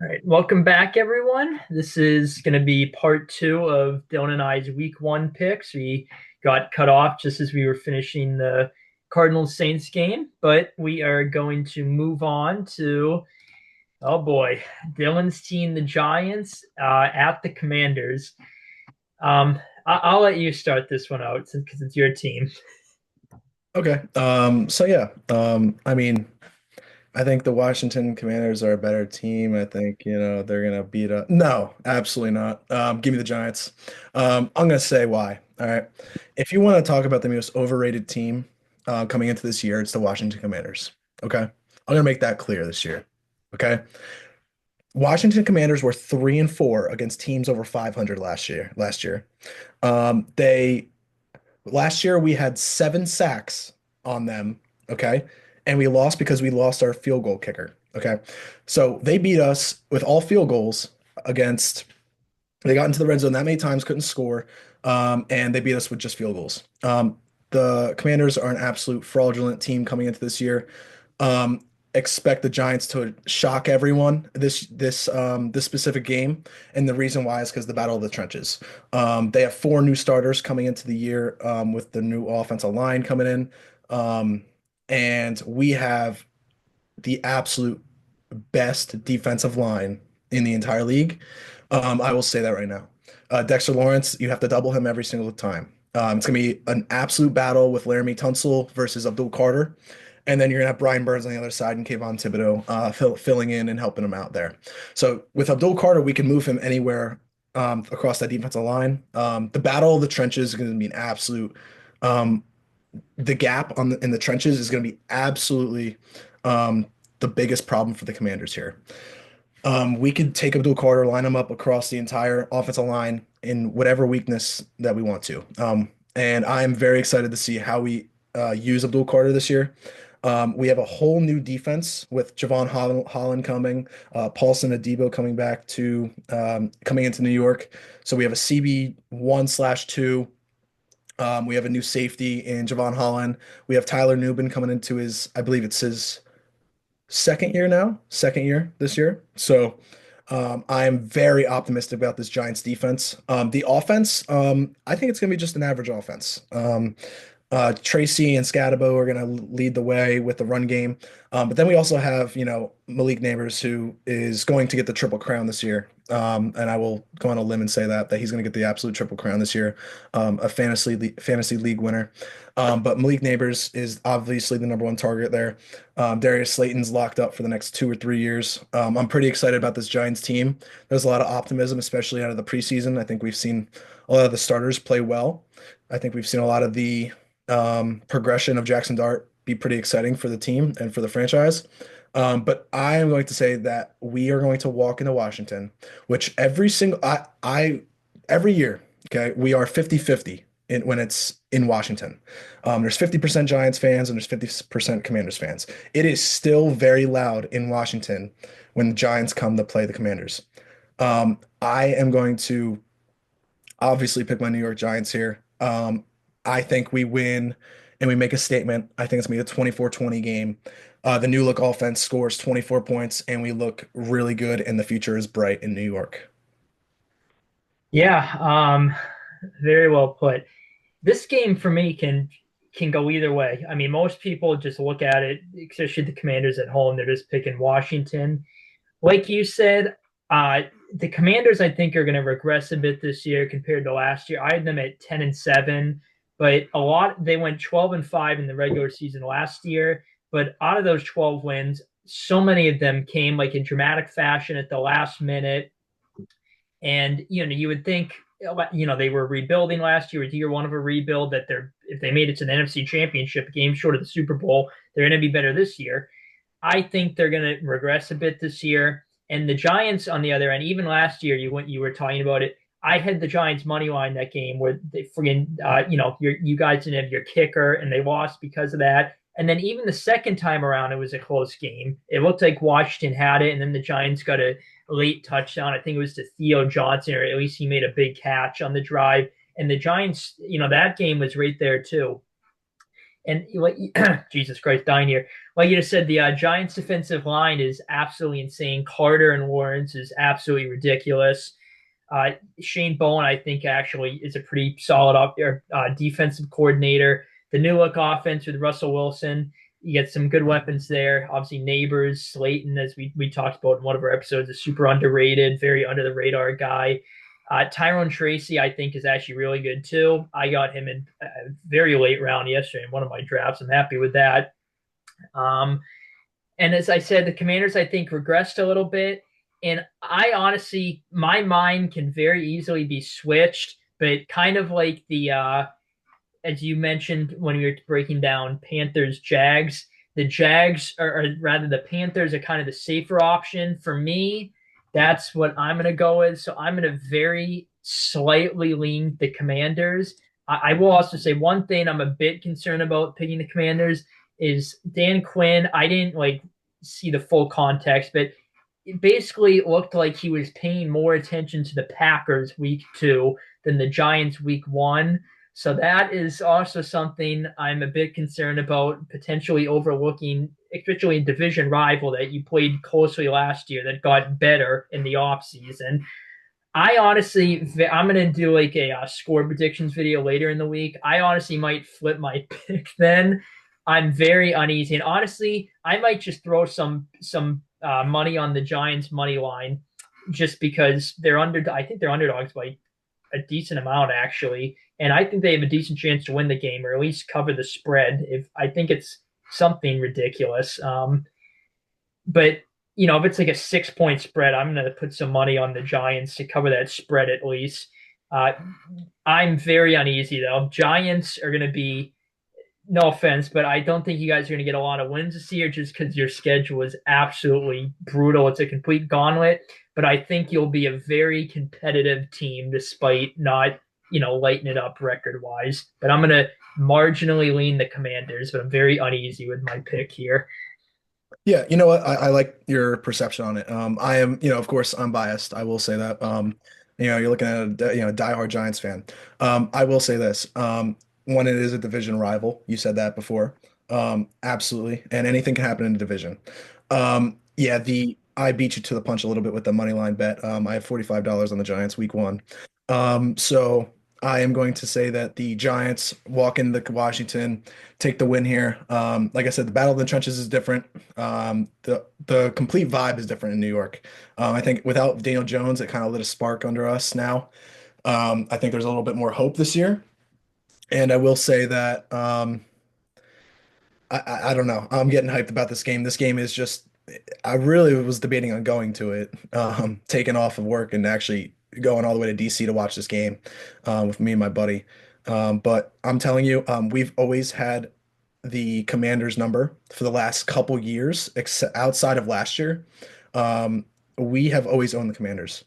All right, welcome back, everyone. This is going to be part two of Dylan and I's week one picks. We got cut off just as we were finishing the Cardinals Saints game, but we are going to move on to, oh boy, Dylan's team, the Giants, at the Commanders. I'll let you start this one out because it's your team. Okay. I think the Washington Commanders are a better team. I think, they're gonna beat up. No, absolutely not. Give me the Giants. I'm gonna say why. All right. If you want to talk about the most overrated team coming into this year, it's the Washington Commanders. Okay. I'm gonna make that clear this year. Okay. Washington Commanders were 3-4 against teams over 500 last year. They Last year we had 7 sacks on them, okay? And we lost because we lost our field goal kicker, okay? So they beat us with all field goals against, they got into the red zone that many times, couldn't score, and they beat us with just field goals. The Commanders are an absolute fraudulent team coming into this year. Um, Expect the Giants to shock everyone this specific game, and the reason why is because the battle of the trenches. They have 4 new starters coming into the year with the new offensive line coming in, um, and we have the absolute best defensive line in the entire league. I will say that right now. Dexter Lawrence, you have to double him every single time. It's going to be an absolute battle with Laramie Tunsil versus Abdul Carter. And then you're going to have Brian Burns on the other side and Kayvon Thibodeau filling in and helping him out there. So with Abdul Carter, we can move him anywhere across that defensive line. The battle of the trenches is going to be an absolute. Um, the gap in the trenches is going to be absolutely the biggest problem for the Commanders here. We could take Abdul Carter, line him up across the entire offensive line in whatever weakness that we want to. And I'm very excited to see how we use Abdul Carter this year. We have a whole new defense with Holland coming, Paulson Adebo coming back to coming into New York. So we have a CB1/2. We have a new safety in Javon Holland. We have Tyler Nubin coming into I believe it's his second year this year. So I am very optimistic about this Giants defense. The offense, I think it's going to be just an average offense. Tracy and Scatabo are going to lead the way with the run game. But then we also have, Malik Neighbors, who is going to get the Triple Crown this year. And I will go on a limb and say that he's going to get the absolute Triple Crown this year, a fantasy league winner. But Malik Neighbors is obviously the number one target there. Darius Slayton's locked up for the next 2 or 3 years. I'm pretty excited about this Giants team. There's a lot of optimism, especially out of the preseason. I think we've seen a lot of the starters play well. I think we've seen a lot of the progression of Jackson Dart be pretty exciting for the team and for the franchise. But I am going to say that we are going to walk into Washington, which every year, okay, we are 50-50 when it's in Washington. There's 50% Giants fans and there's 50% Commanders fans. It is still very loud in Washington when the Giants come to play the Commanders. I am going to obviously pick my New York Giants here. I think we win and we make a statement. I think it's going to be a 24-20 game. The new look offense scores 24 points and we look really good and the future is bright in New York. Yeah, very well put. This game for me can go either way. I mean, most people just look at it, especially the Commanders at home, they're just picking Washington. Like you said, the Commanders I think are going to regress a bit this year compared to last year. I had them at 10-7, but they went 12-5 in the regular season last year. But out of those 12 wins, so many of them came like in dramatic fashion at the last minute. And you would think, they were rebuilding last year, year one of a rebuild, that if they made it to the NFC Championship game short of the Super Bowl, they're going to be better this year. I think they're going to regress a bit this year. And the Giants, on the other end, even last year, you were talking about it. I had the Giants money line that game where they friggin', you guys didn't have your kicker and they lost because of that. And then even the second time around, it was a close game. It looked like Washington had it, and then the Giants got a late touchdown. I think it was to Theo Johnson, or at least he made a big catch on the drive. And the Giants, that game was right there too. And like Jesus Christ, dying here. Like you just said, the Giants' defensive line is absolutely insane. Carter and Lawrence is absolutely ridiculous. Shane Bowen, I think, actually is a pretty solid up there defensive coordinator. The new look offense with Russell Wilson, you get some good weapons there. Obviously, Neighbors, Slayton, as we talked about in one of our episodes, is super underrated, very under the radar guy. Tyrone Tracy, I think, is actually really good too. I got him in a very late round yesterday in one of my drafts. I'm happy with that. Um, and as I said, the Commanders, I think, regressed a little bit. And I honestly, my mind can very easily be switched, but kind of like as you mentioned when we were breaking down Panthers Jags, the Jags or rather the Panthers are kind of the safer option for me. That's what I'm going to go with. So I'm going to very slightly lean the Commanders. I will also say one thing I'm a bit concerned about picking the Commanders is Dan Quinn. I didn't like see the full context, but it basically looked like he was paying more attention to the Packers week 2 than the Giants week 1. So that is also something I'm a bit concerned about potentially overlooking, especially a division rival that you played closely last year that got better in the offseason. I honestly, I'm gonna do like a score predictions video later in the week. I honestly might flip my pick then. I'm very uneasy, and honestly, I might just throw some money on the Giants money line, just because they're under. I think they're underdogs by a decent amount actually, and I think they have a decent chance to win the game or at least cover the spread. If I think it's something ridiculous, but if it's like a 6 point spread, I'm going to put some money on the Giants to cover that spread at least. Uh, I'm very uneasy though. Giants are going to be, no offense, but I don't think you guys are going to get a lot of wins this year just because your schedule is absolutely brutal. It's a complete gauntlet, but I think you'll be a very competitive team despite not, lighting it up record wise. But I'm going to marginally lean the Commanders, but I'm very uneasy with my pick here. Yeah, you know what? I like your perception on it. I am, of course, I'm biased. I will say that. You're looking at a diehard Giants fan. I will say this. When it is a division rival, you said that before. Absolutely, and anything can happen in a division. Yeah, the I beat you to the punch a little bit with the money line bet. I have $45 on the Giants week 1. So I am going to say that the Giants walk into Washington, take the win here. Like I said, the battle of the trenches is different. The complete vibe is different in New York. I think without Daniel Jones, it kind of lit a spark under us now. I think there's a little bit more hope this year. And I will say that I don't know. I'm getting hyped about this game. This game is just I really was debating on going to it, taking off of work and actually going all the way to DC to watch this game with me and my buddy. But I'm telling you, we've always had the Commanders number for the last couple years, except outside of last year. Um, we have always owned the Commanders.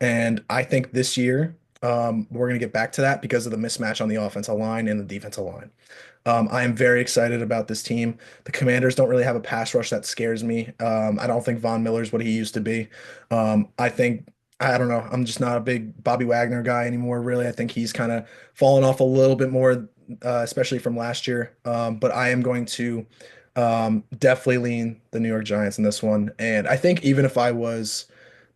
And I think this year, we're going to get back to that because of the mismatch on the offensive line and the defensive line. I am very excited about this team. The Commanders don't really have a pass rush that scares me. I don't think Von Miller's what he used to be. I don't know. I'm just not a big Bobby Wagner guy anymore, really. I think he's kind of fallen off a little bit more, especially from last year. But I am going to definitely lean the New York Giants in this one. And I think even if I was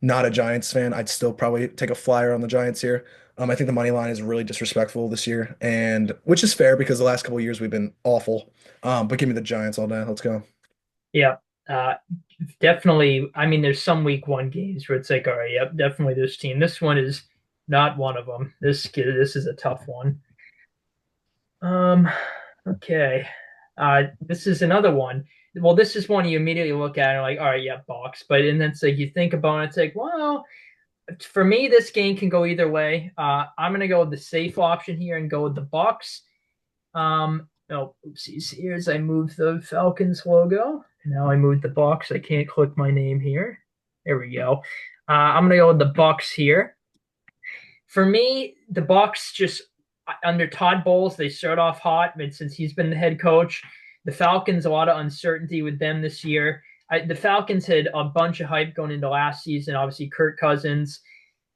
not a Giants fan, I'd still probably take a flyer on the Giants here. I think the money line is really disrespectful this year, and which is fair because the last couple of years we've been awful. But give me the Giants all day. Let's go. Yeah, uh, definitely. I mean, there's some week 1 games where it's like, all right, yep, definitely this team. This one is not one of them. This is a tough one. Um, okay. This is another one. Well, this is one you immediately look at and like, all right, yeah, box. But and then it's like you think about it, it's like, well, for me, this game can go either way. I'm gonna go with the safe option here and go with the Bucks. Oh, oopsies. Here's I moved the Falcons logo. Now I moved the Bucks. I can't click my name here. There we go. I'm gonna go with the Bucks here. For me, the Bucks just under Todd Bowles, they start off hot, but since he's been the head coach, the Falcons a lot of uncertainty with them this year. The Falcons had a bunch of hype going into last season. Obviously, Kirk Cousins,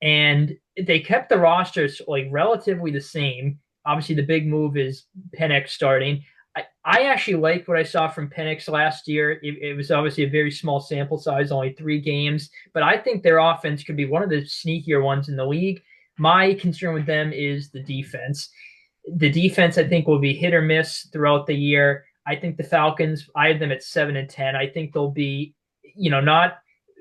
and they kept the rosters like relatively the same. Obviously, the big move is Penix starting. I actually like what I saw from Penix last year. It was obviously a very small sample size, only 3 games, but I think their offense could be one of the sneakier ones in the league. My concern with them is the defense. The defense, I think, will be hit or miss throughout the year. I think the Falcons, I have them at 7-10. I think they'll be, not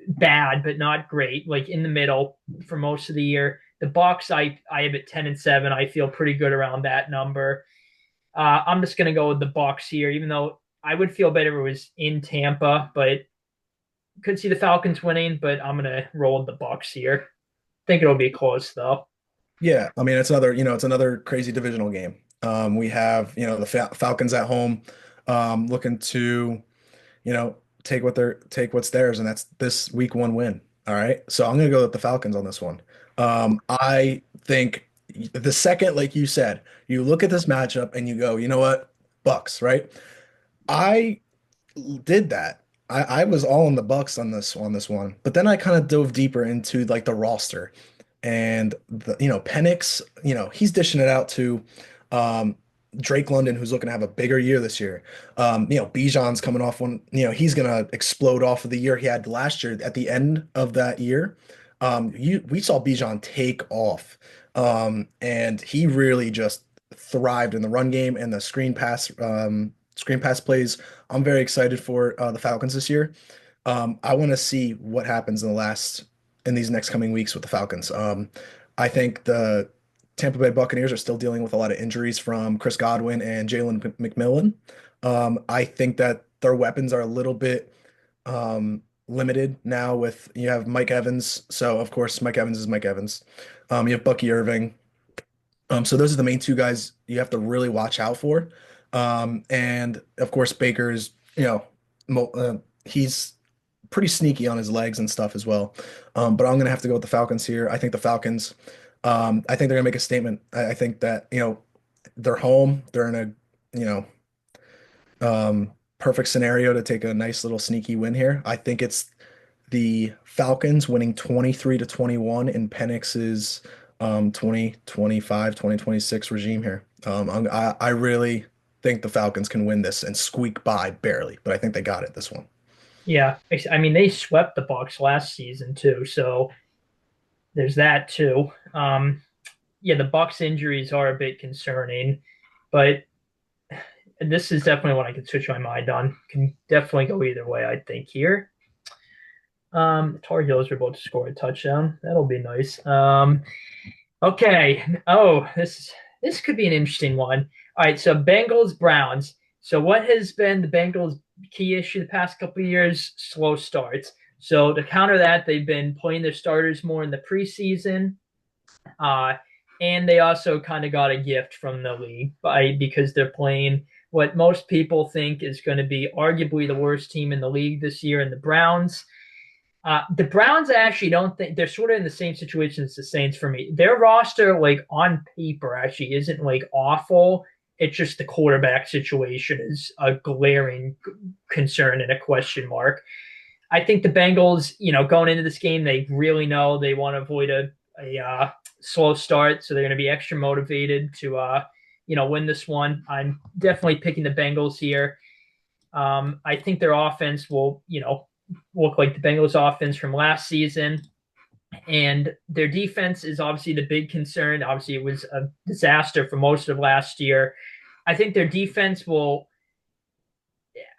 bad, but not great, like in the middle for most of the year. The Bucks, I have at 10-7. I feel pretty good around that number. I'm just gonna go with the Bucks here, even though I would feel better if it was in Tampa, but could see the Falcons winning. But I'm gonna roll with the Bucks here. Think it'll be close though. Yeah, I mean it's another crazy divisional game. We have, the Falcons at home, looking to, you know, take what's theirs, and that's this week one win. All right. So I'm gonna go with the Falcons on this one. I think the second, like you said, you look at this matchup and you go, you know what? Bucks, right? I did that. I was all in the Bucks on this one, but then I kind of dove deeper into like the roster and Penix, he's dishing it out to um, Drake London, who's looking to have a bigger year this year. Bijan's coming off one, he's gonna explode off of the year he had last year. At the end of that year, we saw Bijan take off, and he really just thrived in the run game and the screen pass plays. I'm very excited for the Falcons this year. I want to see what happens in these next coming weeks with the Falcons. I think the Tampa Bay Buccaneers are still dealing with a lot of injuries from Chris Godwin and Jalen McMillan. I think that their weapons are a little bit limited now with you have Mike Evans. So of course Mike Evans is Mike Evans. You have Bucky Irving. So those are the main two guys you have to really watch out for. And of course, Baker's, he's pretty sneaky on his legs and stuff as well. But I'm gonna have to go with the Falcons here. I think the Falcons, I think they're gonna make a statement. I think that, they're home. They're in a, perfect scenario to take a nice little sneaky win here. I think it's the Falcons winning 23-21 in Penix's 2025, 2026 regime here. I really think the Falcons can win this and squeak by barely, but I think they got it this one. Yeah, I mean they swept the Bucks last season too, so there's that too. Yeah, the Bucks injuries are a bit concerning, but this is definitely one I could switch my mind on. Can definitely go either way, I think here. Tar Heels are about to score a touchdown. That'll be nice. Okay. Oh, this could be an interesting one. All right, so Bengals Browns. So what has been the Bengals' key issue the past couple of years? Slow starts. So to counter that, they've been playing their starters more in the preseason. Uh, and they also kind of got a gift from the league because they're playing what most people think is going to be arguably the worst team in the league this year in the Browns. The Browns, I actually don't think they're sort of in the same situation as the Saints for me. Their roster, like on paper, actually isn't like awful. It's just the quarterback situation is a glaring concern and a question mark. I think the Bengals, going into this game, they really know they want to avoid a slow start, so they're going to be extra motivated to, win this one. I'm definitely picking the Bengals here. I think their offense will, look like the Bengals offense from last season. And their defense is obviously the big concern. Obviously, it was a disaster for most of last year. I think their defense will.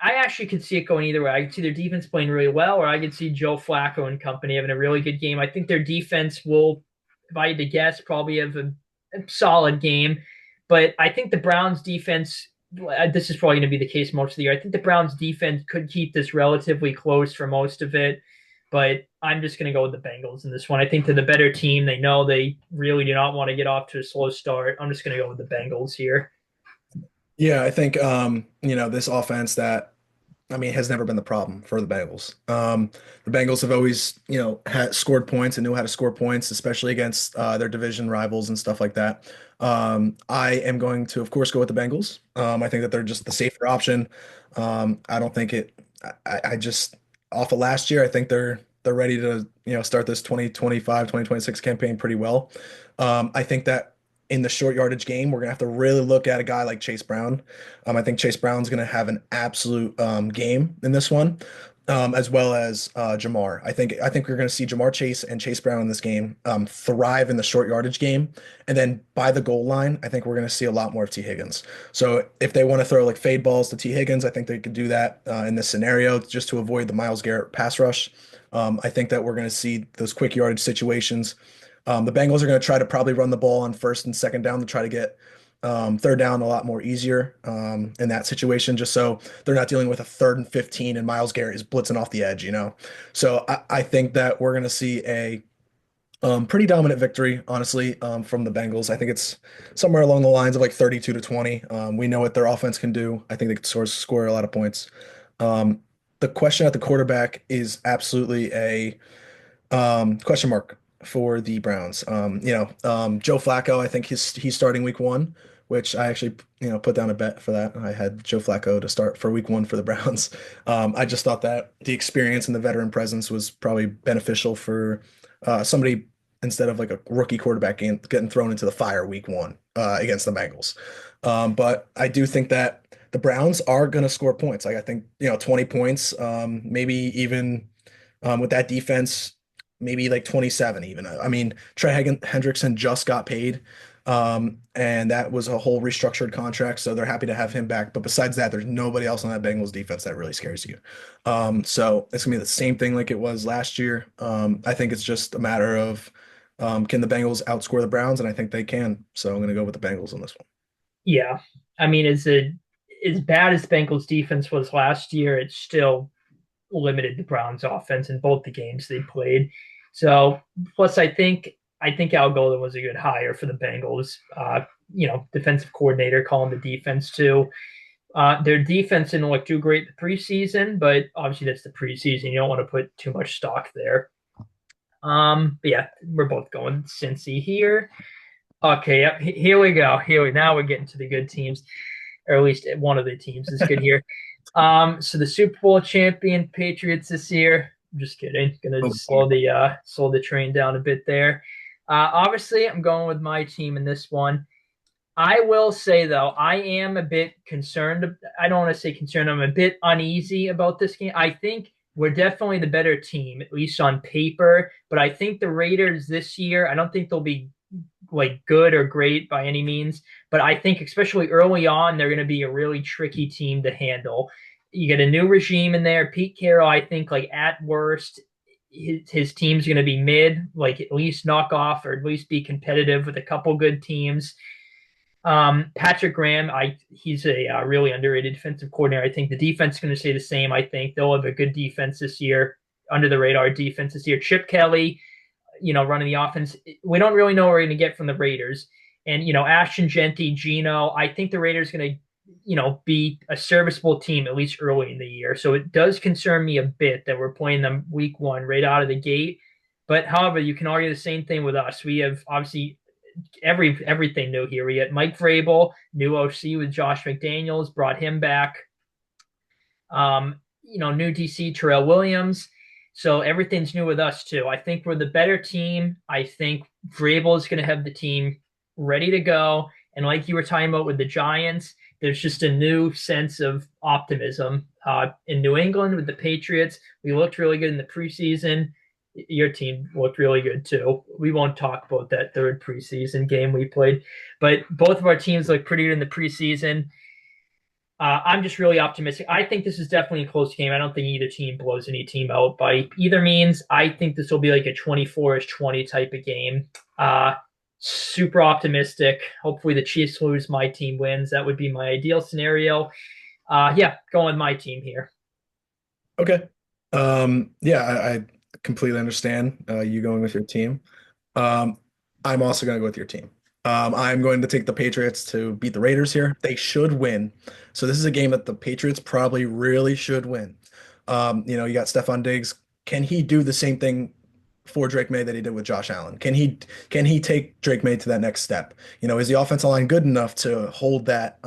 I actually could see it going either way. I could see their defense playing really well, or I could see Joe Flacco and company having a really good game. I think their defense will, if I had to guess, probably have a solid game. But I think the Browns defense, this is probably going to be the case most of the year. I think the Browns defense could keep this relatively close for most of it, but I'm just going to go with the Bengals in this one. I think they're the better team. They know they really do not want to get off to a slow start. I'm just going to go with the Bengals here. Yeah, I think this offense that I mean has never been the problem for the Bengals. The Bengals have always, had scored points and knew how to score points, especially against their division rivals and stuff like that. I am going to, of course, go with the Bengals. I think that they're just the safer option. I don't think it. I just off of last year, I think they're ready to start this 2025, 2026 campaign pretty well. I think that in the short yardage game, we're gonna have to really look at a guy like Chase Brown. I think Chase Brown's gonna have an absolute game in this one, as well as Jamar. I think we're gonna see Jamar Chase and Chase Brown in this game thrive in the short yardage game, and then by the goal line, I think we're gonna see a lot more of T. Higgins. So if they want to throw like fade balls to T. Higgins, I think they could do that in this scenario just to avoid the Myles Garrett pass rush. I think that we're going to see those quick yardage situations. The Bengals are going to try to probably run the ball on first and second down to try to get third down a lot more easier in that situation, just so they're not dealing with a 3rd and 15 and Myles Garrett is blitzing off the edge, you know. So I think that we're going to see a pretty dominant victory, honestly, from the Bengals. I think it's somewhere along the lines of like 32 to 20. We know what their offense can do. I think they could score a lot of points. Um, the question at the quarterback is absolutely a question mark for the Browns. Joe Flacco, I think he's starting week one, which I actually, put down a bet for that. I had Joe Flacco to start for week one for the Browns. I just thought that the experience and the veteran presence was probably beneficial for somebody instead of like a rookie quarterback getting thrown into the fire week one against the Bengals. But I do think that the Browns are going to score points. Like I think, 20 points, maybe even with that defense, maybe like 27 even. I mean, Hendrickson just got paid, and that was a whole restructured contract, so they're happy to have him back. But besides that, there's nobody else on that Bengals defense that really scares you. So it's gonna be the same thing like it was last year. I think it's just a matter of can the Bengals outscore the Browns, and I think they can. So I'm gonna go with the Bengals on this one. Yeah, I mean, as bad as Bengals defense was last year, it's still limited the Browns offense in both the games they played. So plus I think Al Golden was a good hire for the Bengals. Defensive coordinator calling the defense too. Their defense didn't look too great the preseason, but obviously that's the preseason. You don't want to put too much stock there. But yeah, we're both going Cincy here. Okay, yep, here we go. Now we're getting to the good teams, or at least one of the teams is good here. So the Super Bowl champion Patriots this year. I'm just kidding. Gonna Oh, slow the train down a bit there. Obviously, I'm going with my team in this one. I will say though, I am a bit concerned. I don't want to say concerned. I'm a bit uneasy about this game. I think we're definitely the better team, at least on paper. But I think the Raiders this year, I don't think they'll be like good or great by any means. But I think especially early on, they're going to be a really tricky team to handle. You get a new regime in there. Pete Carroll, I think, like at worst, his team's going to be mid, like at least knock off or at least be competitive with a couple good teams. Patrick Graham, he's a really underrated defensive coordinator. I think the defense is going to stay the same. I think they'll have a good defense this year, under the radar defense this year. Chip Kelly, running the offense. We don't really know what we're going to get from the Raiders. And, Ashton Genty, Gino, I think the Raiders are going to, be a serviceable team at least early in the year. So it does concern me a bit that we're playing them week one right out of the gate. But however, you can argue the same thing with us. We have obviously everything new here. We got Mike Vrabel, new OC with Josh McDaniels, brought him back. New DC Terrell Williams. So everything's new with us too. I think we're the better team. I think Vrabel is going to have the team ready to go. And like you were talking about with the Giants, there's just a new sense of optimism. In New England with the Patriots, we looked really good in the preseason. Your team looked really good too. We won't talk about that third preseason game we played, but both of our teams look pretty good in the preseason. I'm just really optimistic. I think this is definitely a close game. I don't think either team blows any team out by either means. I think this will be like a 24-20 type of game. Super optimistic. Hopefully the Chiefs lose, my team wins. That would be my ideal scenario. Yeah, going with my team here. okay. Yeah, I completely understand you going with your team. Um, I'm also going to go with your team. I'm going to take the Patriots to beat the Raiders here. They should win. So this is a game that the Patriots probably really should win. You got Stephon Diggs. Can he do the same thing for Drake May that he did with Josh Allen? Can he take Drake May to that next step? Is the offensive line good enough to hold that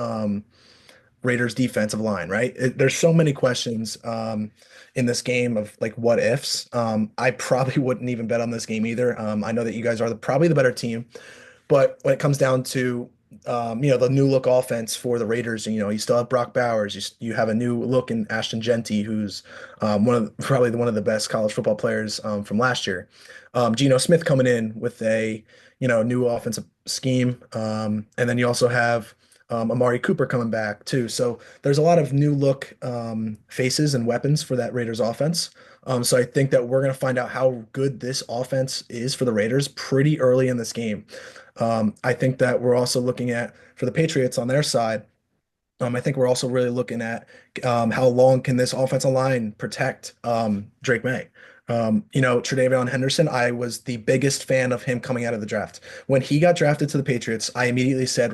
Raiders defensive line, right? There's so many questions in this game of like what ifs. I probably wouldn't even bet on this game either. I know that you guys are probably the better team. But when it comes down to the new look offense for the Raiders, you still have Brock Bowers. You have a new look in Ashton Genty, who's probably one of the best college football players from last year. Geno Smith coming in with a new offensive scheme, and then you also have Amari Cooper coming back too. So there's a lot of new look faces and weapons for that Raiders offense. So I think that we're going to find out how good this offense is for the Raiders pretty early in this game. I think that we're also looking at for the Patriots on their side. I think we're also really looking at how long can this offensive line protect Drake May. Tre'Davion Henderson, I was the biggest fan of him coming out of the draft. When he got drafted to the Patriots, I immediately said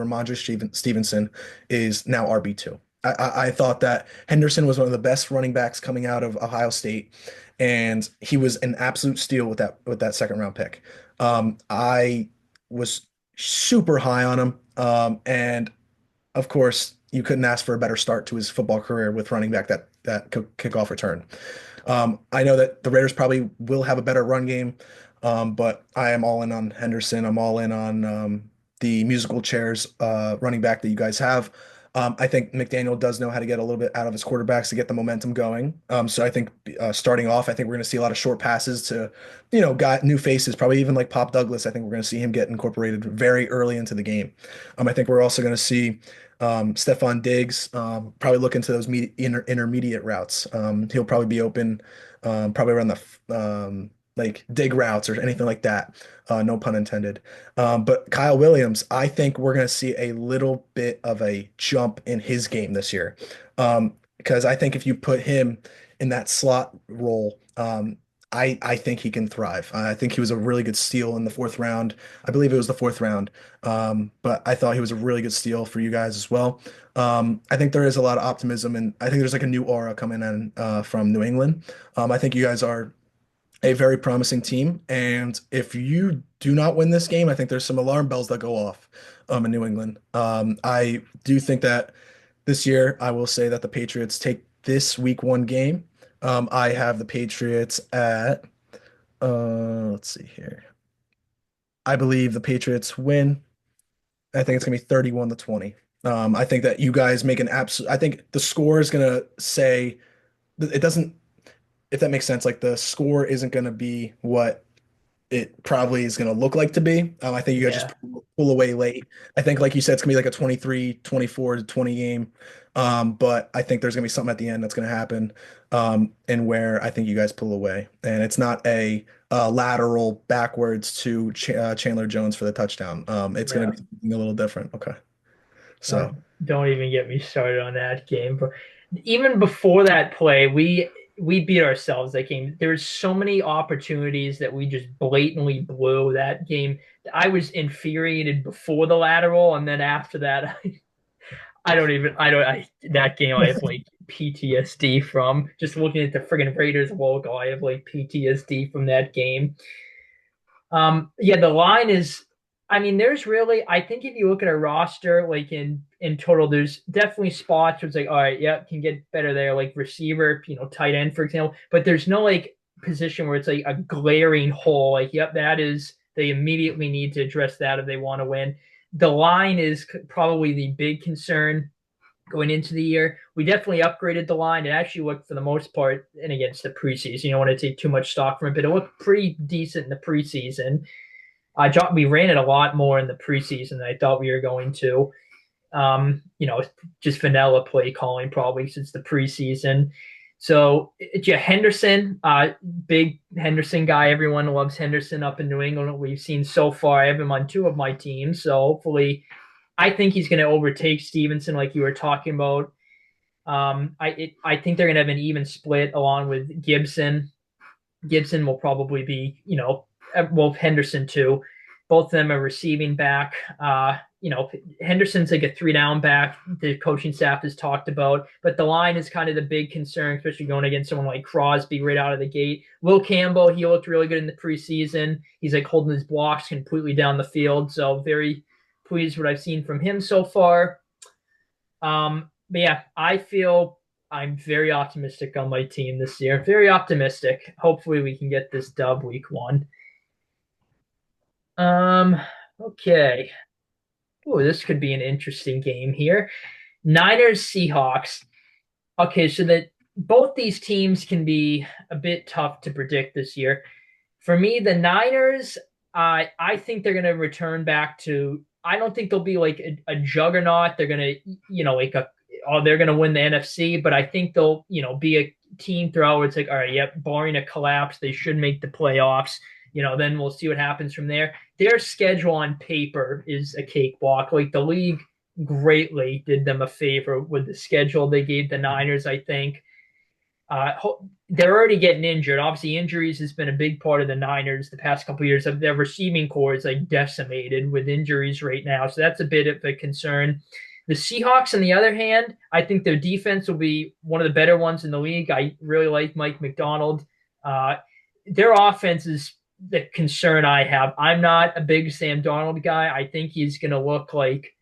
Stevenson is now RB2. I thought that Henderson was one of the best running backs coming out of Ohio State, and he was an absolute steal with that second round pick. I was super high on him, and of course, you couldn't ask for a better start to his football career with running back that kickoff return. I know that the Raiders probably will have a better run game, but I am all in on Henderson. I'm all in on the musical chairs running back that you guys have. I think McDaniel does know how to get a little bit out of his quarterbacks to get the momentum going. So I think starting off, I think we're going to see a lot of short passes to, got new faces, probably even like Pop Douglas. I think we're going to see him get incorporated very early into the game. I think we're also going to see Stephon Diggs probably look into those intermediate routes. He'll probably be open, probably around the like dig routes or anything like that. No pun intended. But Kyle Williams, I think we're going to see a little bit of a jump in his game this year. Because I think if you put him in that slot role, I think he can thrive. I think he was a really good steal in the fourth round. I believe it was the fourth round. But I thought he was a really good steal for you guys as well. I think there is a lot of optimism, and I think there's like a new aura coming in from New England. I think you guys are a very promising team. And if you do not win this game, I think there's some alarm bells that go off in New England. I do think that this year, I will say that the Patriots take this week one game. I have the Patriots at, let's see here. I believe the Patriots win. I think it's going to be 31 to 20. I think that you guys make an absolute, I think the score is going to say, it doesn't, if that makes sense, like the score isn't going to be what it probably is going to look like to be. I think you guys just Yeah. pull away late. I think, like you said, it's going to be like a 23, 24 to 20 game. But I think there's going to be something at the end that's going to happen, and where I think you guys pull away. And it's not a lateral backwards to Chandler Jones for the touchdown. It's going Yeah. to be something a little different. Okay. Uh, So, don't even get me started on that game. But even before that play, we beat ourselves that game. There's so many opportunities that we just blatantly blew that game. I was infuriated before the lateral, and then after that, I don't even I don't I that game I have like PTSD from just looking at the friggin' Raiders logo. I have like PTSD from that game. Yeah, the line is. I mean, there's really. I think if you look at a roster, like in total, there's definitely spots where it's like, all right, yeah, can get better there, like receiver, tight end, for example. But there's no like position where it's like a glaring hole. Like, yep, that is. They immediately need to address that if they want to win. The line is probably the big concern going into the year. We definitely upgraded the line. It actually looked, for the most part, and again, it's the preseason. You don't want to take too much stock from it, but it looked pretty decent in the preseason. We ran it a lot more in the preseason than I thought we were going to. Just vanilla play calling probably since the preseason. So, yeah, Henderson, big Henderson guy. Everyone loves Henderson up in New England. We've seen so far. I have him on two of my teams, so hopefully, I think he's going to overtake Stevenson, like you were talking about. I think they're going to have an even split along with Gibson. Gibson will probably be, well, Henderson too. Both of them are receiving back. Henderson's like a three down back. The coaching staff has talked about, but the line is kind of the big concern, especially going against someone like Crosby right out of the gate. Will Campbell, he looked really good in the preseason. He's like holding his blocks completely down the field. So very pleased what I've seen from him so far. But yeah, I feel I'm very optimistic on my team this year. Very optimistic. Hopefully, we can get this dub week one. Um, Okay. Oh, this could be an interesting game here. Niners Seahawks. Okay, so that both these teams can be a bit tough to predict this year. For me, the Niners, I think they're going to return back to. I don't think they'll be like a juggernaut. They're going to, like they're going to win the NFC, but I think they'll, be a team throughout where it's like, all right, yep, barring a collapse, they should make the playoffs. Then we'll see what happens from there. Their schedule on paper is a cakewalk. Like the league greatly did them a favor with the schedule they gave the Niners, I think. Uh, they're already getting injured. Obviously, injuries has been a big part of the Niners the past couple of years. Their receiving core is like decimated with injuries right now, so that's a bit of a concern. The Seahawks, on the other hand, I think their defense will be one of the better ones in the league. I really like Mike McDonald. Uh, their offense is the concern I have. I'm not a big Sam Darnold guy. I think he's going to look like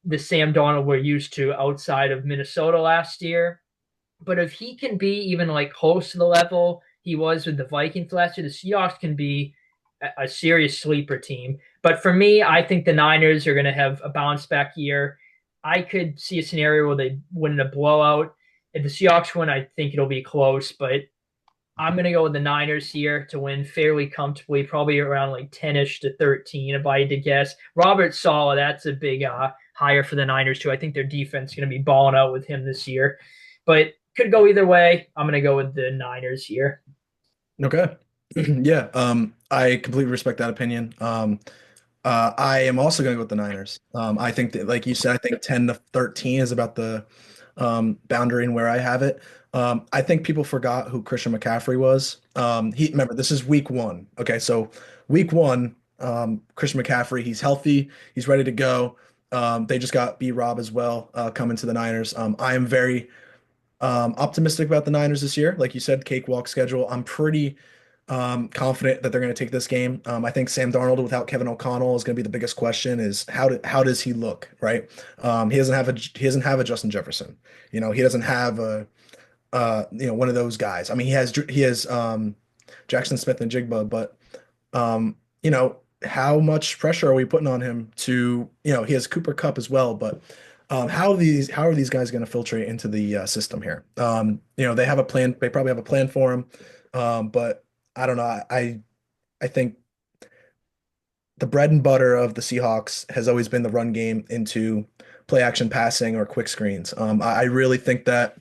the Sam Darnold we're used to outside of Minnesota last year. But if he can be even like close to the level he was with the Vikings last year, the Seahawks can be a serious sleeper team. But for me, I think the Niners are going to have a bounce back year. I could see a scenario where they win in a blowout. If the Seahawks win, I think it'll be close, but I'm going to go with the Niners here to win fairly comfortably, probably around like 10-ish to 13, if I had to guess. Robert Saleh, that's a big hire for the Niners, too. I think their defense is going to be balling out with him this year. But could go either way. I'm going to go with the Niners here. Okay. Yeah, I completely respect that opinion. I am also going to go with the Niners. I think that, like you said, I think 10 to 13 is about the boundary and where I have it. I think people forgot who Christian McCaffrey was. He remember this is week one. Okay, so week one, Christian McCaffrey, he's healthy, he's ready to go. They just got B Rob as well coming to the Niners. I am very optimistic about the Niners this year. Like you said, cakewalk schedule. I'm pretty confident that they're going to take this game. I think Sam Darnold without Kevin O'Connell is going to be the biggest question is how does he look, right? He doesn't have a Justin Jefferson. He doesn't have a one of those guys. I mean, he has Jackson Smith and Jigba, but um, how much pressure are we putting on him to, he has Cooper Cup as well, but how are these guys going to filtrate into the system here? They have a plan. They probably have a plan for him, but I don't know. I think the bread and butter of the Seahawks has always been the run game into play action passing or quick screens. I really think that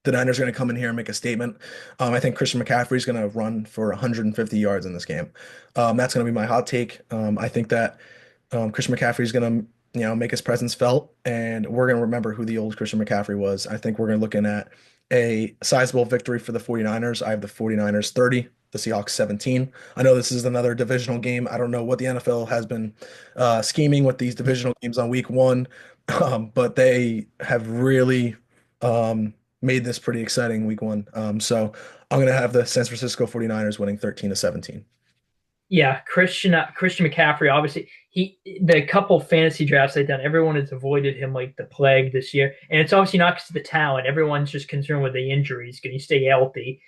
the Niners are going to come in here and make a statement. I think Christian McCaffrey is going to run for 150 yards in this game. That's going to be my hot take. I think that Christian McCaffrey is going to, make his presence felt, and we're going to remember who the old Christian McCaffrey was. I think we're going to looking at a sizable victory for the 49ers. I have the 49ers 30, the Seahawks 17. I know this is another divisional game. I don't know what the NFL has been scheming with these divisional games on week one, but they have really made this pretty exciting week one. So I'm going to have the San Francisco 49ers winning 13 to 17. Yeah, Christian McCaffrey. Obviously, the couple fantasy drafts I've done, everyone has avoided him like the plague this year, and it's obviously not because of the talent. Everyone's just concerned with the injuries. Can he stay healthy?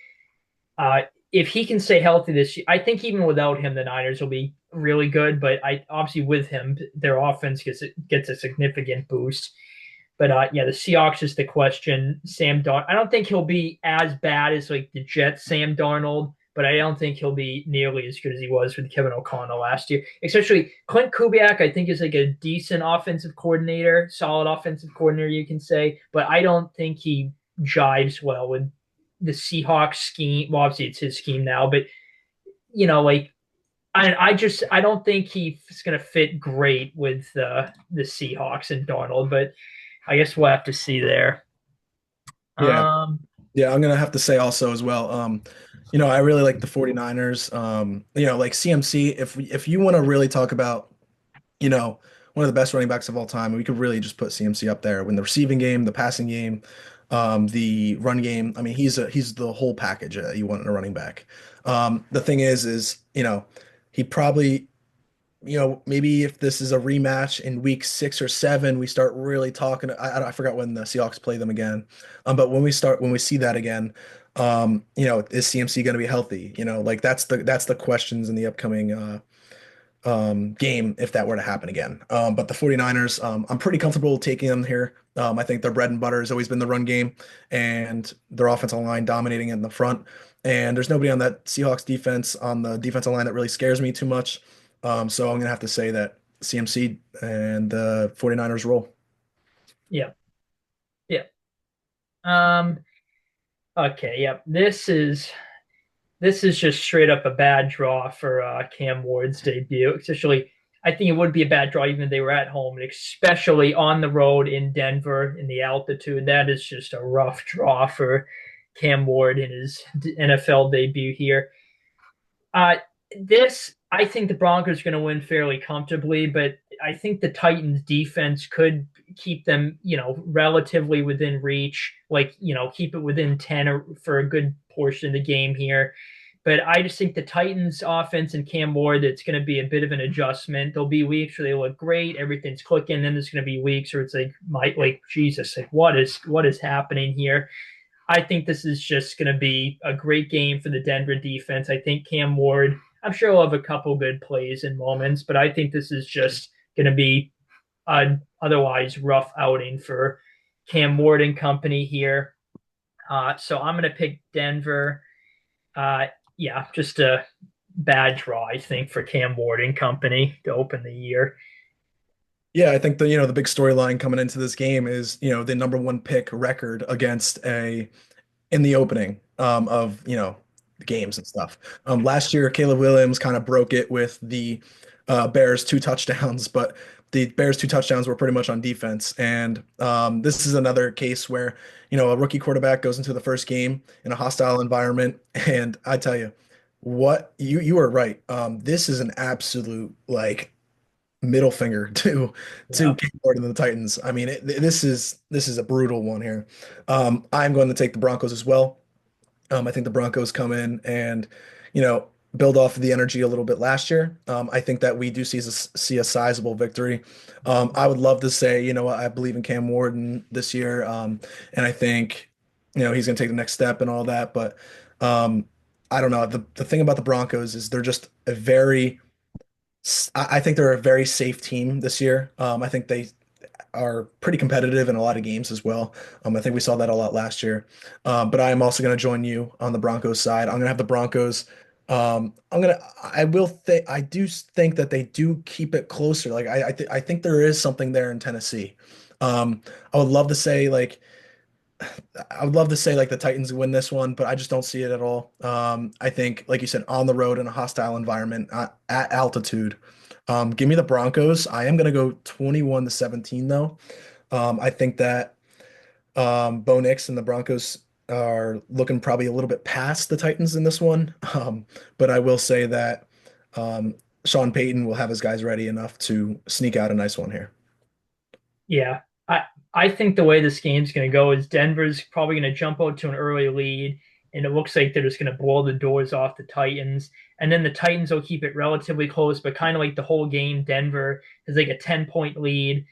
Uh, if he can stay healthy this year, I think even without him, the Niners will be really good. But I obviously with him, their offense gets a significant boost. But yeah, the Seahawks is the question. Sam Darnold, I don't think he'll be as bad as like the Jets, Sam Darnold, but I don't think he'll be nearly as good as he was with Kevin O'Connell last year. Especially Clint Kubiak, I think is like a decent offensive coordinator, solid offensive coordinator, you can say, but I don't think he jives well with the Seahawks scheme. Well, obviously it's his scheme now, but like I don't think he's going to fit great with the Seahawks and Darnold, but I guess we'll have to see there. Yeah. Um, Yeah, I'm gonna have to say also as well. I really like the 49ers. Like CMC, if you want to really talk about, one of the best running backs of all time, we could really just put CMC up there. When the receiving game, the passing game, the run game, I mean, he's the whole package you want in a running back. The thing is, he probably maybe if this is a rematch in week 6 or 7, we start really talking. I forgot when the Seahawks play them again. But when we see that again, is CMC going to be healthy? Like that's the questions in the upcoming game if that were to happen again. But the 49ers, I'm pretty comfortable taking them here. I think their bread and butter has always been the run game and their offensive line dominating in the front. And there's nobody on that Seahawks defense on the defensive line that really scares me too much. So I'm going to have to say that CMC and the 49ers roll. Yeah, yeah. Um, okay, yeah. This is just straight up a bad draw for Cam Ward's debut. Especially, I think it would be a bad draw even if they were at home, and especially on the road in Denver in the altitude. That is just a rough draw for Cam Ward in his NFL debut here. Uh, this, I think the Broncos are going to win fairly comfortably, but I think the Titans defense could keep them, relatively within reach, like, keep it within 10 or for a good portion of the game here. But I just think the Titans offense and Cam Ward, it's going to be a bit of an adjustment. There'll be weeks where they look great, everything's clicking. Then there's going to be weeks where it's like Jesus, like what is happening here? I think this is just going to be a great game for the Denver defense. I think Cam Ward, I'm sure he'll have a couple good plays and moments, but I think this is just going to be an otherwise rough outing for Cam Ward and company here. So I'm going to pick Denver. Uh, yeah, just a bad draw, I think, for Cam Ward and company to open the year. Yeah, I think the big storyline coming into this game is, the number one pick record against a in the opening of the games and stuff. Last year, Caleb Williams kind of broke it with the Bears two touchdowns, but the Bears two touchdowns were pretty much on defense. And this is another case where a rookie quarterback goes into the first game in a hostile environment, and I tell you, what you are right. This is an absolute like middle finger to Yeah. Keyboard and the Titans. I mean, this is a brutal one here. I'm going to take the Broncos as well. I think the Broncos come in and you know build off of the energy a little bit last year. I think that we do see a sizable victory. I would love to say I believe in Cam Warden this year, and I think he's going to take the next step and all that. But um, I don't know. The thing about the Broncos is they're just a very I think they're a very safe team this year. I think they are pretty competitive in a lot of games as well. I think we saw that a lot last year. But I am also going to join you on the Broncos side. I'm going to have the Broncos. I do think that they do keep it closer. Like I think there is something there in Tennessee. Um, I would love to say like I would love to say like the Titans win this one, but I just don't see it at all. I think, like you said, on the road in a hostile environment at altitude. Give me the Broncos. I am going to go 21-17 though. I think that Bo Nix and the Broncos are looking probably a little bit past the Titans in this one. But I will say that Sean Payton will have his guys ready enough to sneak out a nice one here. Yeah, I think the way this game's going to go is Denver's probably going to jump out to an early lead, and it looks like they're just going to blow the doors off the Titans. And then the Titans will keep it relatively close, but kind of like the whole game, Denver has like a 10-point lead.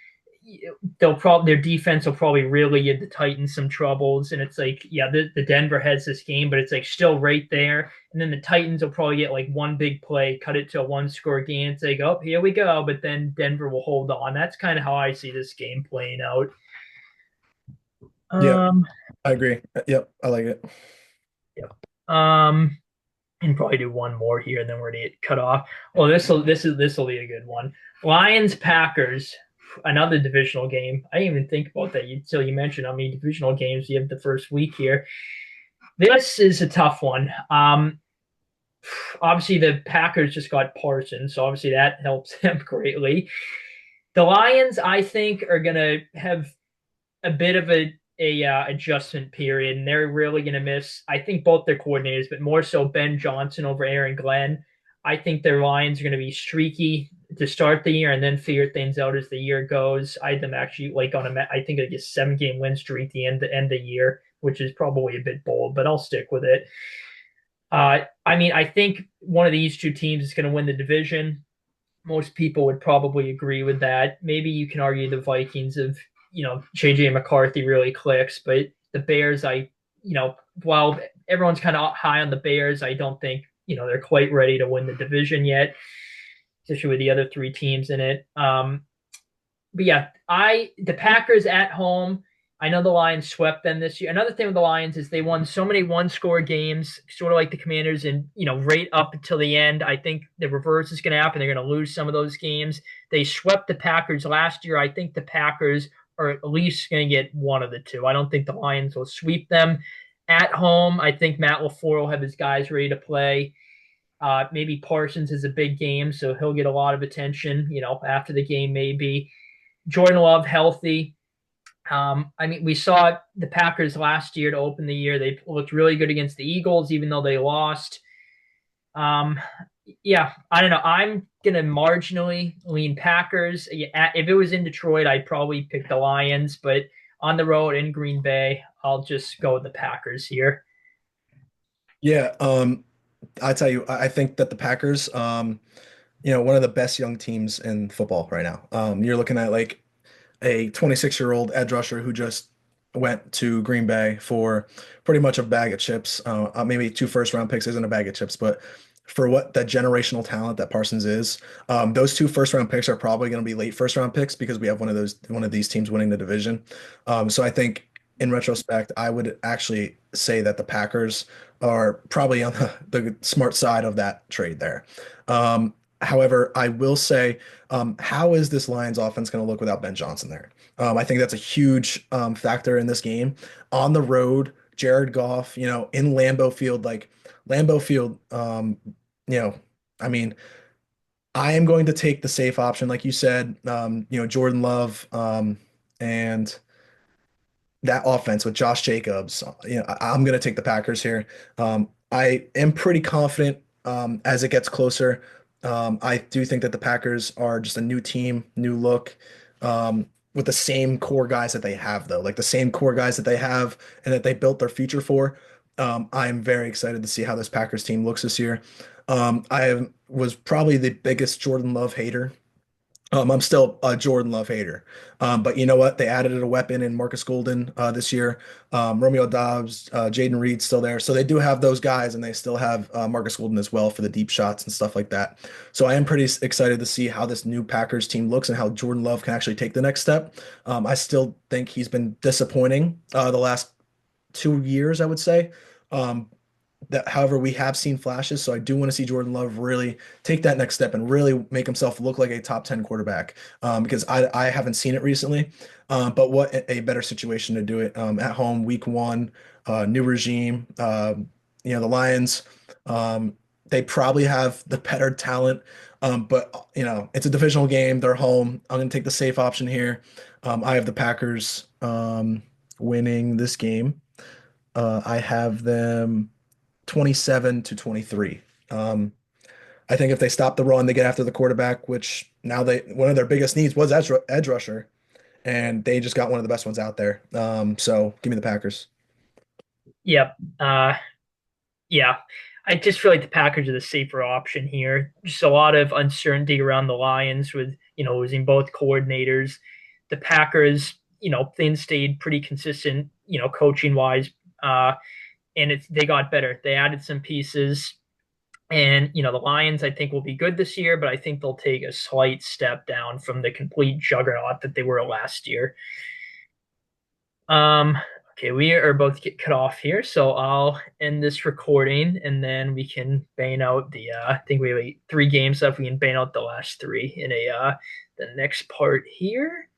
Their defense will probably really give the Titans some troubles, and it's like yeah, the Denver has this game, but it's like still right there. And then the Titans will probably get like one big play, cut it to a one-score game. It's like oh here we go, but then Denver will hold on. That's kind of how I see this game playing out. Yep, Um, I agree. Yep, I like it. yep. Um, and probably do one more here, and then we're gonna get cut off. Well, this will be a good one. Lions Packers, another divisional game. I didn't even think about that until you mentioned how many divisional games you have the first week here. This is a tough one. Obviously the Packers just got Parsons, so obviously that helps them greatly. The Lions, I think, are gonna have a bit of a adjustment period, and they're really going to miss. I think both their coordinators, but more so Ben Johnson over Aaron Glenn. I think their Lions are going to be streaky to start the year and then figure things out as the year goes. I had them actually like on I think like a 7-game win streak at the end of the year, which is probably a bit bold, but I'll stick with it. I mean, I think one of these two teams is going to win the division. Most people would probably agree with that. Maybe you can argue the Vikings of, JJ McCarthy really clicks, but the Bears, while everyone's kind of high on the Bears, I don't think, they're quite ready to win the division yet. especially with the other three teams in it. But yeah, I the Packers at home. I know the Lions swept them this year. Another thing with the Lions is they won so many one-score games, sort of like the Commanders, and right up until the end. I think the reverse is going to happen. They're going to lose some of those games. They swept the Packers last year. I think the Packers are at least going to get one of the two. I don't think the Lions will sweep them at home. I think Matt LaFleur will have his guys ready to play. Maybe Parsons is a big game, so he'll get a lot of attention. After the game, maybe. Jordan Love healthy. I mean, we saw the Packers last year to open the year. They looked really good against the Eagles, even though they lost. Um, yeah, I don't know. I'm gonna marginally lean Packers. Yeah, if it was in Detroit, I'd probably pick the Lions, but on the road in Green Bay, I'll just go with the Packers here. Yeah, I tell you, I think that the Packers, one of the best young teams in football right now. You're looking at like a 26-year-old edge rusher who just went to Green Bay for pretty much a bag of chips. Maybe two first round picks isn't a bag of chips, but for what that generational talent that Parsons is, those two first round picks are probably going to be late first round picks because we have one of these teams winning the division. So I think in retrospect, I would actually say that the Packers are probably on the smart side of that trade there. However, I will say, how is this Lions offense going to look without Ben Johnson there? I think that's a huge factor in this game. On the road, Jared Goff, in Lambeau Field, like Lambeau Field, you know, I mean, I am going to take the safe option, like you said, Jordan Love, and that offense with Josh Jacobs. I'm going to take the Packers here. I am pretty confident as it gets closer. I do think that the Packers are just a new team, new look, with the same core guys that they have, though, like the same core guys that they have and that they built their future for. I am very excited to see how this Packers team looks this year. Was probably the biggest Jordan Love hater. I'm still a Jordan Love hater. But you know what? They added a weapon in Marcus Golden this year. Romeo Dobbs, Jaden Reed's still there. So they do have those guys, and they still have Marcus Golden as well for the deep shots and stuff like that. So I am pretty excited to see how this new Packers team looks and how Jordan Love can actually take the next step. I still think he's been disappointing the last 2 years, I would say. Um, however, we have seen flashes, so I do want to see Jordan Love really take that next step and really make himself look like a top 10 quarterback, because I haven't seen it recently. But what a better situation to do it at home, week one, new regime. The Lions, they probably have the better talent, but it's a divisional game. They're home. I'm going to take the safe option here. I have the Packers winning this game. I have them 27-23. Um, I think if they stop the run, they get after the quarterback, which now one of their biggest needs was edge rusher, and they just got one of the best ones out there. So give me the Packers. Yep. Yeah. I just feel like the Packers are the safer option here. Just a lot of uncertainty around the Lions with, losing both coordinators. The Packers, things stayed pretty consistent, coaching wise. And they got better. They added some pieces. And, the Lions, I think, will be good this year, but I think they'll take a slight step down from the complete juggernaut that they were last year. Um, okay, we are about to get cut off here, so I'll end this recording and then we can bang out I think we have 3 games left. We can bang out the last 3 in the next part here.